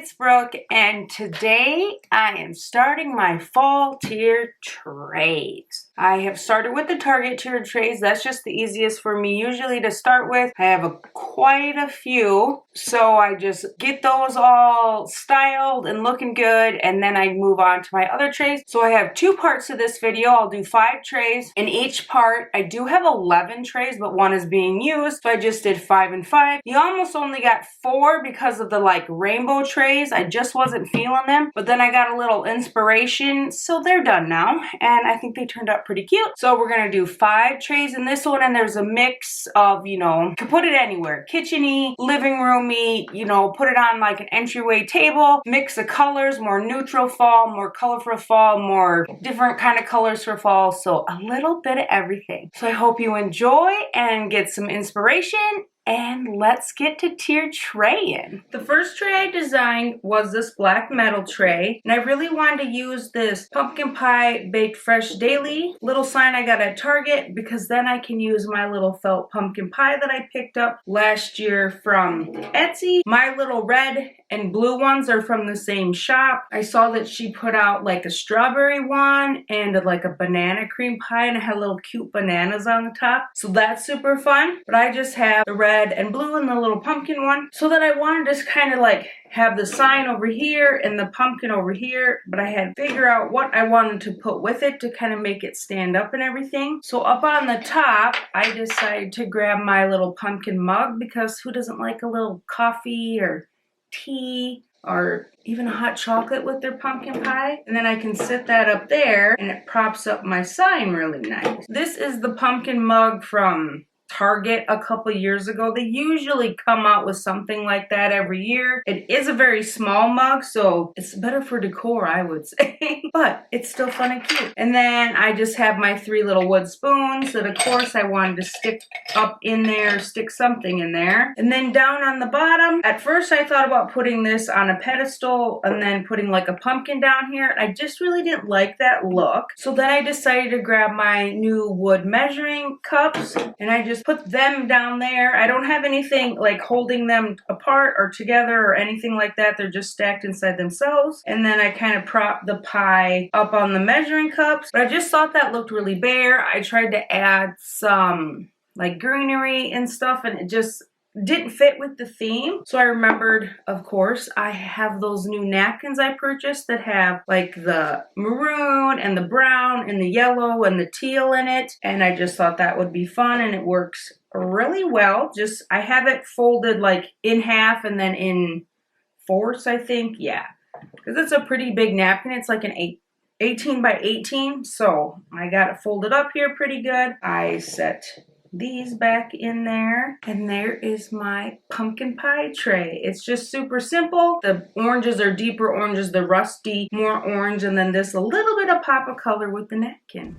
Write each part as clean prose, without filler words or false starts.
it's Brooke, and today I am starting my fall tier trays. I have started with the Target tier trays. That's just the easiest for me usually to start with. I have quite a few, so I just get those all styled and looking good, and then I move on to my other trays. So I have two parts to this video. I'll do 5 trays. In each part, I do have 11 trays, but one is being used, so I just did 5 and 5. You almost only got 4 because of the like rainbow trays. I just wasn't feeling them, but then I got a little inspiration, so they're done now, and I think they turned out pretty cute. So we're gonna do 5 trays in this one, and there's a mix of, you know, you can put it anywhere, kitchen-y, living room-y, you know, put it on like an entryway table, mix the colors, more neutral fall, more colorful fall, more different kind of colors for fall, so a little bit of everything. So I hope you enjoy and get some inspiration, and let's get to tier traying. The first tray I designed was this black metal tray, and I really wanted to use this pumpkin pie baked fresh daily little sign I got at Target, because then I can use my little felt pumpkin pie that I picked up last year from Etsy. My little red and blue ones are from the same shop. I saw that she put out like a strawberry one and like a banana cream pie, and it had little cute bananas on the top, so that's super fun. But I just have the red and blue and the little pumpkin one, so that I wanted to kind of like have the sign over here and the pumpkin over here, but I had to figure out what I wanted to put with it to kind of make it stand up and everything. So up on the top, I decided to grab my little pumpkin mug, because who doesn't like a little coffee or tea or even hot chocolate with their pumpkin pie? And then I can sit that up there, and it props up my sign really nice. This is the pumpkin mug from Target a couple years ago. They usually come out with something like that every year. It is a very small mug, so it's better for decor, I would say. But it's still fun and cute. And then I just have my 3 little wood spoons that of course I wanted to stick up in there, stick something in there. And then down on the bottom, at first I thought about putting this on a pedestal and then putting like a pumpkin down here. I just really didn't like that look. So then I decided to grab my new wood measuring cups, and I just put them down there. I don't have anything like holding them apart or together or anything like that. They're just stacked inside themselves. And then I kind of prop the pie up on the measuring cups. But I just thought that looked really bare. I tried to add some like greenery and stuff, and it just didn't fit with the theme. So I remembered, of course, I have those new napkins I purchased that have like the maroon and the brown and the yellow and the teal in it, and I just thought that would be fun, and it works really well. Just I have it folded like in half and then in fourths, I think. Yeah, because it's a pretty big napkin. It's like an 18 by 18, so I got it folded up here pretty good. I set these back in there, and there is my pumpkin pie tray. It's just super simple. The oranges are deeper oranges, the rusty more orange, and then this a little bit of pop of color with the napkin.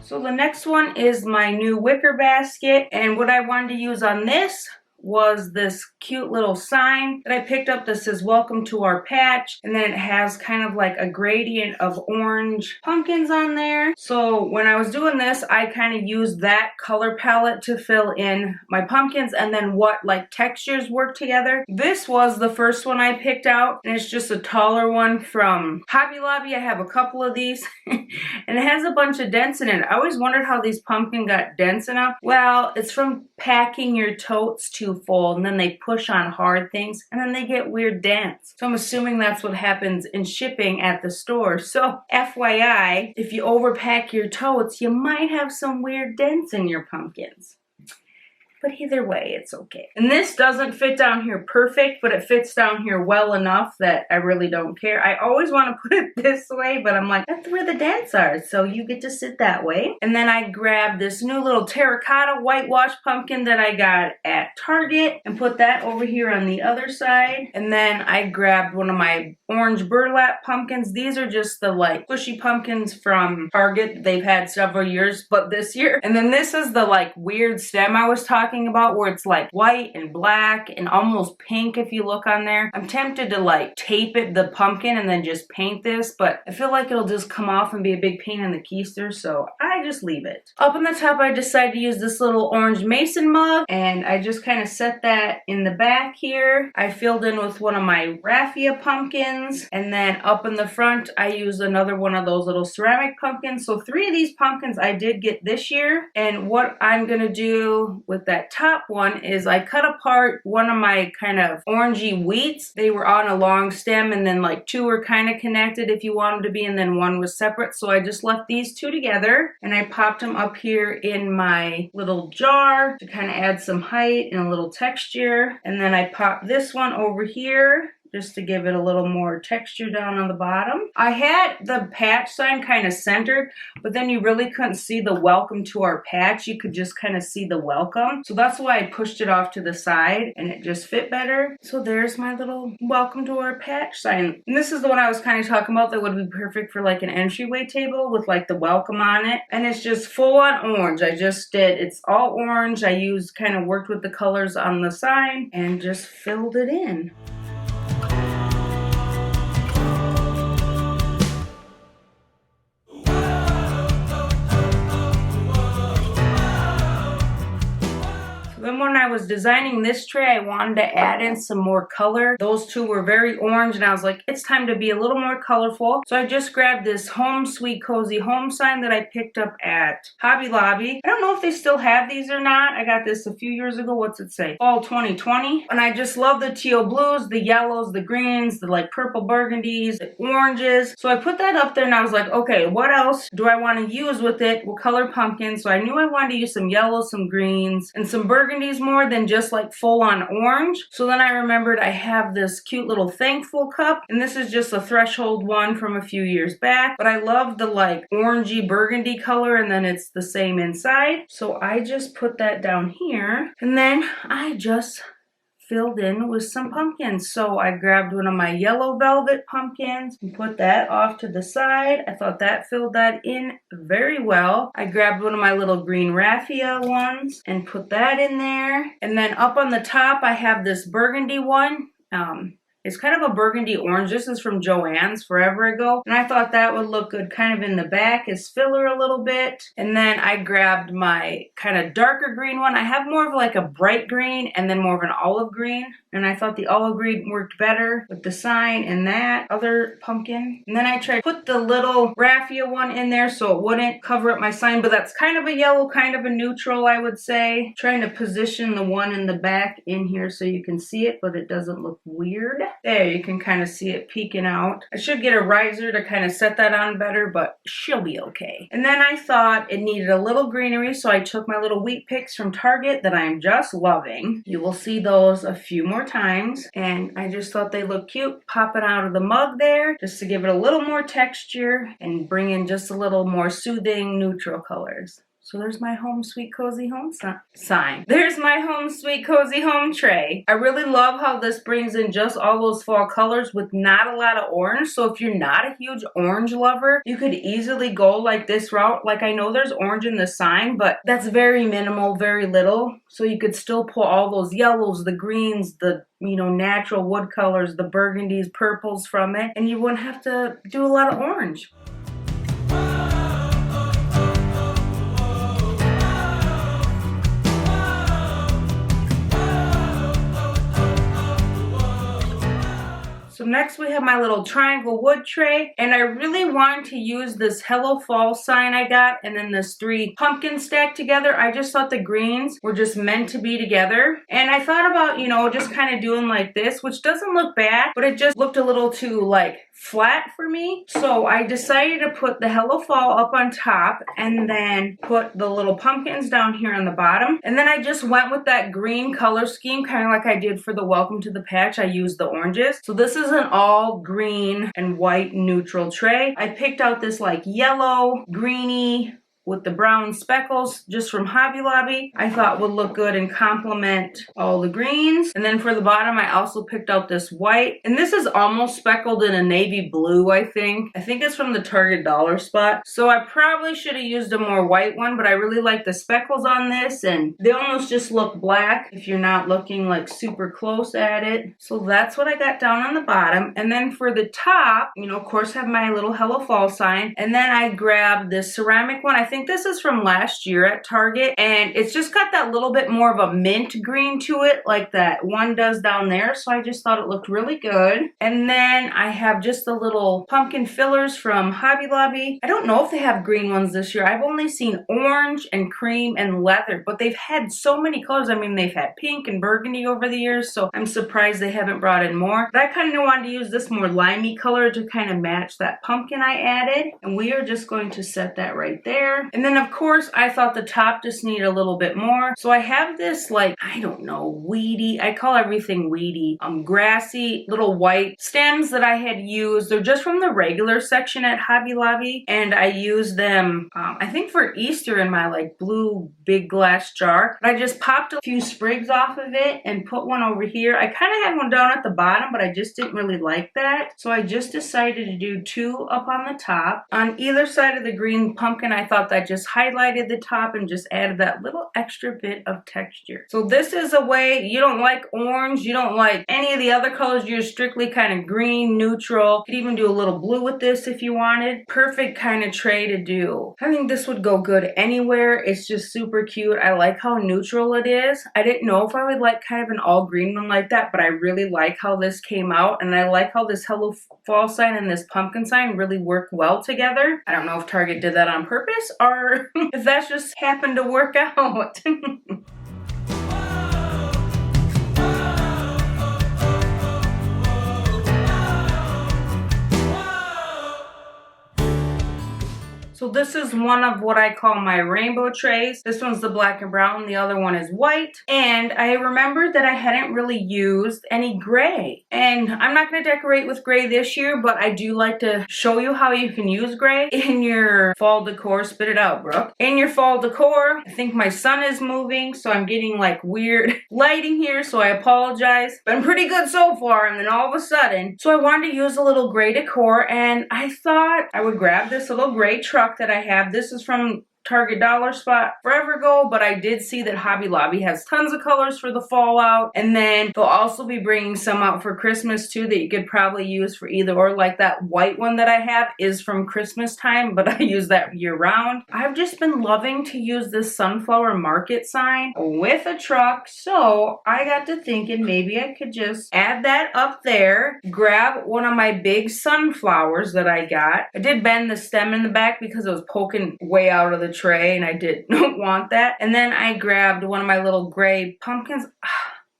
So the next one is my new wicker basket, and what I wanted to use on this was this cute little sign that I picked up that says welcome to our patch, and then it has kind of like a gradient of orange pumpkins on there. So when I was doing this, I kind of used that color palette to fill in my pumpkins and then what like textures work together. This was the first one I picked out, and it's just a taller one from Hobby Lobby. I have a couple of these and it has a bunch of dents in it. I always wondered how these pumpkin got dents enough. Well, it's from packing your totes too full, and then they push on hard things, and then they get weird dents. So I'm assuming that's what happens in shipping at the store. So FYI, if you overpack your totes, you might have some weird dents in your pumpkins. But either way, it's okay. And this doesn't fit down here perfect, but it fits down here well enough that I really don't care. I always want to put it this way, but I'm like, that's where the dents are, so you get to sit that way. And then I grabbed this new little terracotta whitewash pumpkin that I got at Target and put that over here on the other side. And then I grabbed one of my orange burlap pumpkins. These are just the like squishy pumpkins from Target. They've had several years, but this year. And then this is the like weird stem I was talking talking about, where it's like white and black and almost pink if you look on there. I'm tempted to like tape it, the pumpkin, and then just paint this, but I feel like it'll just come off and be a big pain in the keister, so I just leave it. Up on the top, I decided to use this little orange mason mug, and I just kind of set that in the back here. I filled in with one of my raffia pumpkins, and then up in the front, I used another one of those little ceramic pumpkins. So 3 of these pumpkins I did get this year, and what I'm gonna do with that top one is I cut apart one of my kind of orangey wheats. They were on a long stem, and then like 2 were kind of connected if you want them to be, and then 1 was separate. So I just left these 2 together, and I popped them up here in my little jar to kind of add some height and a little texture. And then I popped this one over here just to give it a little more texture down on the bottom. I had the patch sign kind of centered, but then you really couldn't see the welcome to our patch. You could just kind of see the welcome. So that's why I pushed it off to the side, and it just fit better. So there's my little welcome to our patch sign. And this is the one I was kind of talking about that would be perfect for like an entryway table with like the welcome on it. And it's just full on orange. It's all orange. I worked with the colors on the sign and just filled it in. Then when I was designing this tray, I wanted to add in some more color. Those 2 were very orange, and I was like, it's time to be a little more colorful. So I just grabbed this Home Sweet Cozy Home sign that I picked up at Hobby Lobby. I don't know if they still have these or not. I got this a few years ago. What's it say? Fall 2020. And I just love the teal blues, the yellows, the greens, the like purple burgundies, the oranges. So I put that up there, and I was like, okay, what else do I want to use with it? What color pumpkin? So I knew I wanted to use some yellows, some greens, and some burgundies more than just like full on orange. So then I remembered I have this cute little thankful cup, and this is just a threshold one from a few years back, but I love the like orangey burgundy color, and then it's the same inside. So I just put that down here, and then I just filled in with some pumpkins. So I grabbed one of my yellow velvet pumpkins and put that off to the side. I thought that filled that in very well. I grabbed one of my little green raffia ones and put that in there. And then up on the top, I have this burgundy one. It's kind of a burgundy orange. This is from Joann's forever ago. And I thought that would look good kind of in the back as filler a little bit. And then I grabbed my kind of darker green one. I have more of like a bright green and then more of an olive green. And I thought the olive green worked better with the sign and that other pumpkin. And then I tried to put the little raffia one in there so it wouldn't cover up my sign. But that's kind of a yellow, kind of a neutral, I would say. Trying to position the one in the back in here so you can see it, but it doesn't look weird. There, you can kind of see it peeking out. I should get a riser to kind of set that on better, but she'll be okay. And then I thought it needed a little greenery, so I took my little wheat picks from Target that I'm just loving. You will see those a few more times, and I just thought they looked cute popping out of the mug there, just to give it a little more texture and bring in just a little more soothing neutral colors. So there's my Home Sweet Cozy Home sign. There's my Home Sweet Cozy Home tray. I really love how this brings in just all those fall colors with not a lot of orange. So if you're not a huge orange lover, you could easily go like this route. Like, I know there's orange in the sign, but that's very minimal, very little. So you could still pull all those yellows, the greens, the natural wood colors, the burgundies, purples from it, and you wouldn't have to do a lot of orange. So next we have my little triangle wood tray, and I really wanted to use this Hello Fall sign I got and then this 3 pumpkins stacked together. I just thought the greens were just meant to be together, and I thought about, just kind of doing like this, which doesn't look bad, but it just looked a little too like flat for me. So I decided to put the Hello Fall up on top and then put the little pumpkins down here on the bottom. And then I just went with that green color scheme, kind of like I did for the Welcome to the Patch. I used the oranges. So this is an all green and white neutral tray. I picked out this like yellow, greeny, with the brown speckles just from Hobby Lobby. I thought would look good and complement all the greens. And then for the bottom, I also picked out this white. And this is almost speckled in a navy blue, I think. I think it's from the Target dollar spot. So I probably should have used a more white one, but I really like the speckles on this. And they almost just look black if you're not looking like super close at it. So that's what I got down on the bottom. And then for the top, you know, of course, have my little Hello Fall sign. And then I grabbed this ceramic one. I think this is from last year at Target, and it's just got that little bit more of a mint green to it like that one does down there, so I just thought it looked really good. And then I have just the little pumpkin fillers from Hobby Lobby. I don't know if they have green ones this year. I've only seen orange and cream and leather, but they've had so many colors. I mean, they've had pink and burgundy over the years, so I'm surprised they haven't brought in more. But I kind of wanted to use this more limey color to kind of match that pumpkin I added, and we are just going to set that right there. And then of course I thought the top just needed a little bit more, so I have this, like, I don't know, weedy, I call everything weedy, grassy little white stems that I had used. They're just from the regular section at Hobby Lobby, and I used them I think for Easter in my like blue big glass jar. But I just popped a few sprigs off of it and put one over here. I kind of had one down at the bottom, but I just didn't really like that, so I just decided to do two up on the top. On either side of the green pumpkin, I thought that just highlighted the top and just added that little extra bit of texture. So this is a way, you don't like orange, you don't like any of the other colors, you're strictly kind of green, neutral. You could even do a little blue with this if you wanted. Perfect kind of tray to do. I think this would go good anywhere. It's just super cute. I like how neutral it is. I didn't know if I would like kind of an all green one like that, but I really like how this came out, and I like how this Hello Fall sign and this pumpkin sign really work well together. I don't know if Target did that on purpose or if that just happened to work out. So this is one of what I call my rainbow trays. This one's the black and brown, the other one is white. And I remembered that I hadn't really used any gray. And I'm not going to decorate with gray this year, but I do like to show you how you can use gray in your fall decor. Spit it out, Brooke. In your fall decor, I think my sun is moving, so I'm getting like weird lighting here, so I apologize. Been pretty good so far, and then all of a sudden, so I wanted to use a little gray decor, and I thought I would grab this little gray truck that I have. This is from Target dollar spot forever ago, but I did see that Hobby Lobby has tons of colors for the fallout, and then they'll also be bringing some out for Christmas too that you could probably use for either or. Like that white one that I have is from Christmas time, but I use that year round. I've just been loving to use this sunflower market sign with a truck, so I got to thinking maybe I could just add that up there, grab one of my big sunflowers that I got. I did bend the stem in the back because it was poking way out of the tray and I didn't want that. And then I grabbed one of my little gray pumpkins.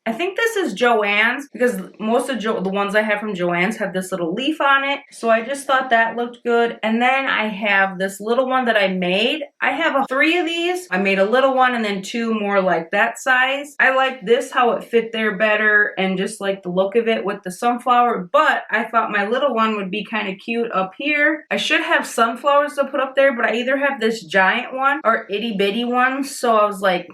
I think this is Joann's because most of the ones I have from Joann's have this little leaf on it. So I just thought that looked good. And then I have this little one that I made. I have 3 of these. I made a little one and then 2 more like that size. I like this, how it fit there better, and just like the look of it with the sunflower. But I thought my little one would be kind of cute up here. I should have sunflowers to put up there, but I either have this giant one or itty bitty one. So I was like,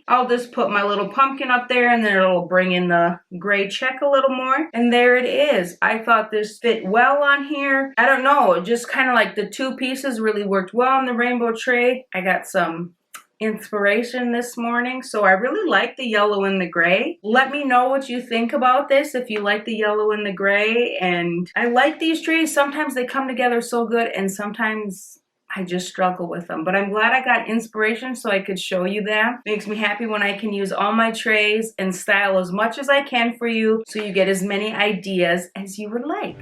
I'll just put my little pumpkin up there, and then it'll bring in the gray check a little more. And there it is. I thought this fit well on here. I don't know, just kind of like the 2 pieces really worked well on the rainbow tray. I got some inspiration this morning, so I really like the yellow and the gray. Let me know what you think about this, if you like the yellow and the gray. And I like these trays. Sometimes they come together so good, and sometimes I just struggle with them, but I'm glad I got inspiration so I could show you them. Makes me happy when I can use all my trays and style as much as I can for you, so you get as many ideas as you would like.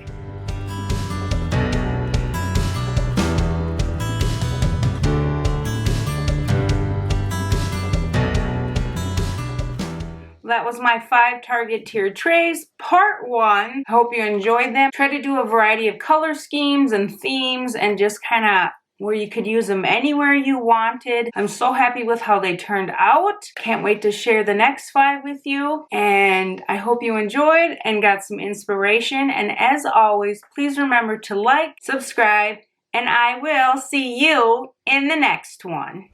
That was my 5 Target tier trays, part 1. I hope you enjoyed them. Try to do a variety of color schemes and themes, and just kind of where you could use them anywhere you wanted. I'm so happy with how they turned out. Can't wait to share the next 5 with you. And I hope you enjoyed and got some inspiration. And as always, please remember to like, subscribe, and I will see you in the next one.